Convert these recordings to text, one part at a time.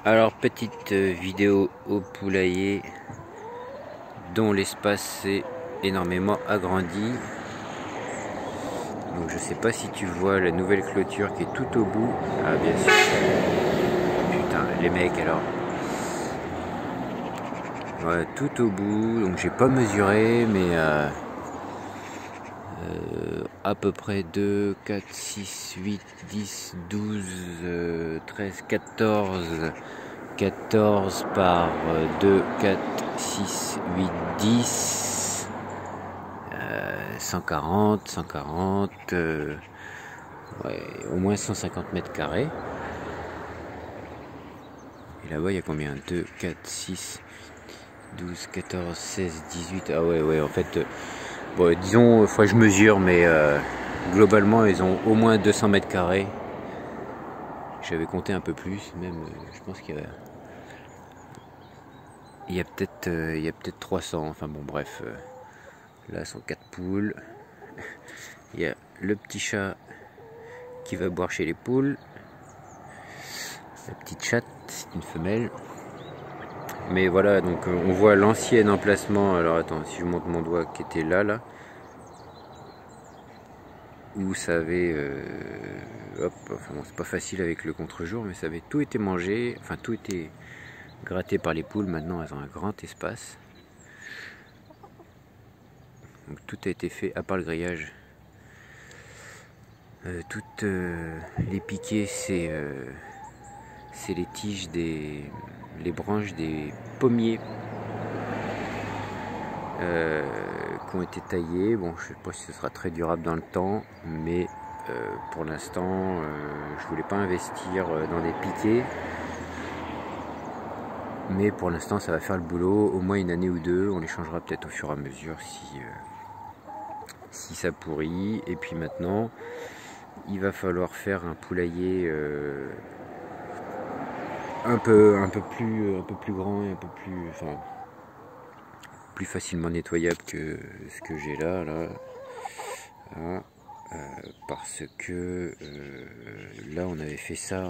Alors, petite vidéo au poulailler dont l'espace s'est énormément agrandi. Donc je sais pas si tu vois la nouvelle clôture qui est tout au bout. Ah bien sûr. Putain, les mecs alors. Ouais, tout au bout. Donc j'ai pas mesuré, mais à peu près 2, 4, 6, 8, 10, 12, 13, 14. 14 par 2, 4, 6, 8, 10, 140, ouais, au moins 150 mètres carrés. Et là-bas, il y a combien? 2, 4, 6, 12, 14, 16, 18. Ah ouais, en fait, bon, disons, il faudrait que je mesure, mais globalement, ils ont au moins 200 mètres carrés. J'avais compté un peu plus, même, je pense qu'il y a... Il y a peut-être 300, enfin bon bref, là sont 4 poules. Il y a le petit chat qui va boire chez les poules. La petite chatte, c'est une femelle. Mais voilà, donc on voit l'ancien emplacement, alors attends, si je monte mon doigt qui était là, où ça avait, hop, enfin bon c'est pas facile avec le contre-jour, mais ça avait tout été mangé, enfin tout était gratté par les poules. Maintenant elles ont un grand espace. Donc tout a été fait à part le grillage. Toutes les piquets, c'est les tiges les branches des pommiers qui ont été taillées. Bon, je sais pas si ce sera très durable dans le temps, mais pour l'instant, je voulais pas investir dans des piquets. Mais pour l'instant, ça va faire le boulot, au moins une année ou deux. On les changera peut-être au fur et à mesure si ça pourrit. Et puis maintenant, il va falloir faire un poulailler un peu plus grand et un peu plus, enfin, plus facilement nettoyable que ce que j'ai là. Voilà. Parce que là, on avait fait ça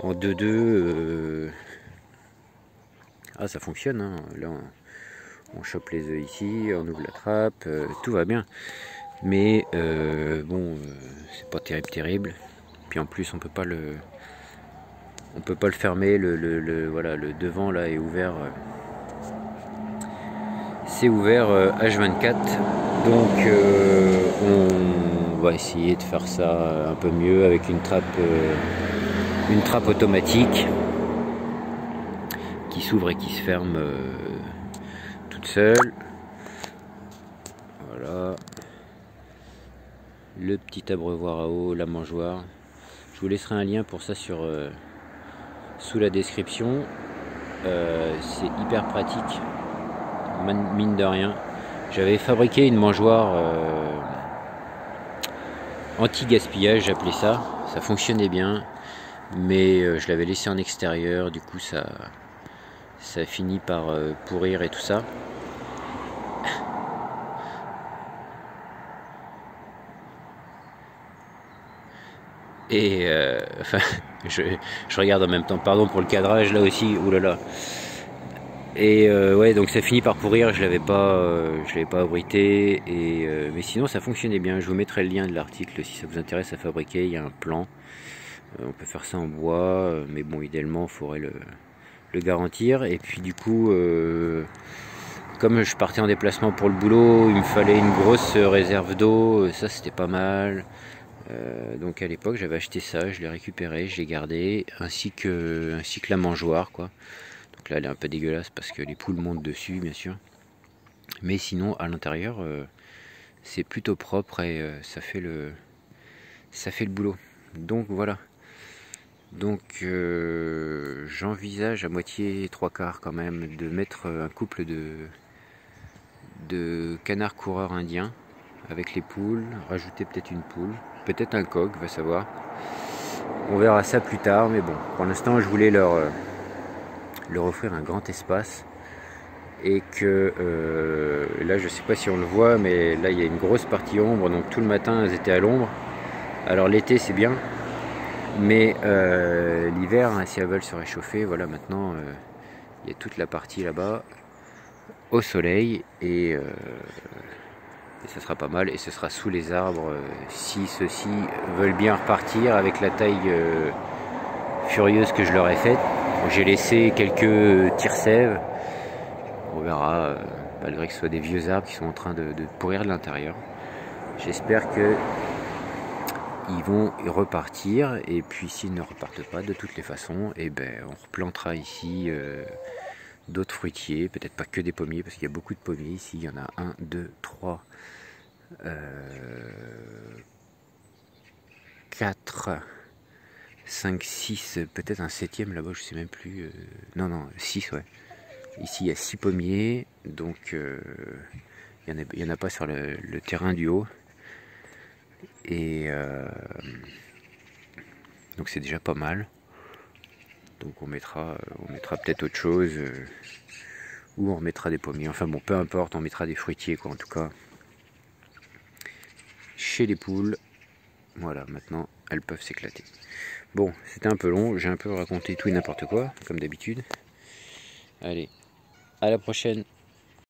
en 2-2. Ah, ça fonctionne, hein. Là, on chope les œufs ici, on ouvre la trappe, tout va bien. Mais bon, c'est pas terrible. Puis en plus, on peut pas le fermer. Voilà, le devant là est ouvert. C'est ouvert H24. Donc on va essayer de faire ça un peu mieux avec une trappe automatique qui s'ouvre et qui se ferme toute seule. Voilà. Le petit abreuvoir à eau, la mangeoire. Je vous laisserai un lien pour ça sous la description. C'est hyper pratique, mine de rien. J'avais fabriqué une mangeoire anti-gaspillage, j'appelais ça. Ça fonctionnait bien, mais je l'avais laissé en extérieur. Du coup, ça a fini par pourrir et tout ça. Et enfin, je regarde en même temps, pardon pour le cadrage là aussi, oulala. Et ouais, donc ça finit par pourrir, je l'avais pas abrité, et mais sinon ça fonctionnait bien. Je vous mettrai le lien de l'article si ça vous intéresse à fabriquer, il y a un plan. On peut faire ça en bois, mais bon, idéalement il faudrait le garantir. Et puis du coup, comme je partais en déplacement pour le boulot, il me fallait une grosse réserve d'eau, ça c'était pas mal. Donc à l'époque j'avais acheté ça, je l'ai récupéré, je l'ai gardé, ainsi que la mangeoire quoi. Donc là elle est un peu dégueulasse parce que les poules montent dessus bien sûr. Mais sinon à l'intérieur c'est plutôt propre et ça fait le boulot. Donc voilà. Donc j'envisage à moitié 3/4 quand même de mettre un couple de canards coureurs indiens avec les poules, rajouter peut-être une poule, peut-être un coq, va savoir. On verra ça plus tard, mais bon, pour l'instant je voulais leur offrir un grand espace. Et que là je sais pas si on le voit, mais là il y a une grosse partie ombre, donc tout le matin elles étaient à l'ombre. Alors l'été c'est bien, Mais l'hiver, hein, si elles veulent se réchauffer, voilà, maintenant il y a toute la partie là-bas au soleil et ça sera pas mal. Et ce sera sous les arbres si ceux-ci veulent bien repartir avec la taille furieuse que je leur ai faite. J'ai laissé quelques tire-sèves. On verra, malgré que ce soit des vieux arbres qui sont en train de pourrir de l'intérieur. J'espère que ils vont repartir, et puis s'ils ne repartent pas de toutes les façons, et ben on replantera ici d'autres fruitiers, peut-être pas que des pommiers, parce qu'il y a beaucoup de pommiers ici. Il y en a 1, 2, 3, 4, 5, 6, peut-être un 7e là-bas, je sais même plus. Non, 6, ouais. Ici il y a 6 pommiers, donc il n'y en a pas sur le terrain du haut. Et donc c'est déjà pas mal. Donc on mettra peut-être autre chose, ou on remettra des pommiers. Enfin bon, peu importe, on mettra des fruitiers quoi, en tout cas. Chez les poules, voilà, maintenant elles peuvent s'éclater. Bon, c'était un peu long, j'ai un peu raconté tout et n'importe quoi, comme d'habitude. Allez, à la prochaine.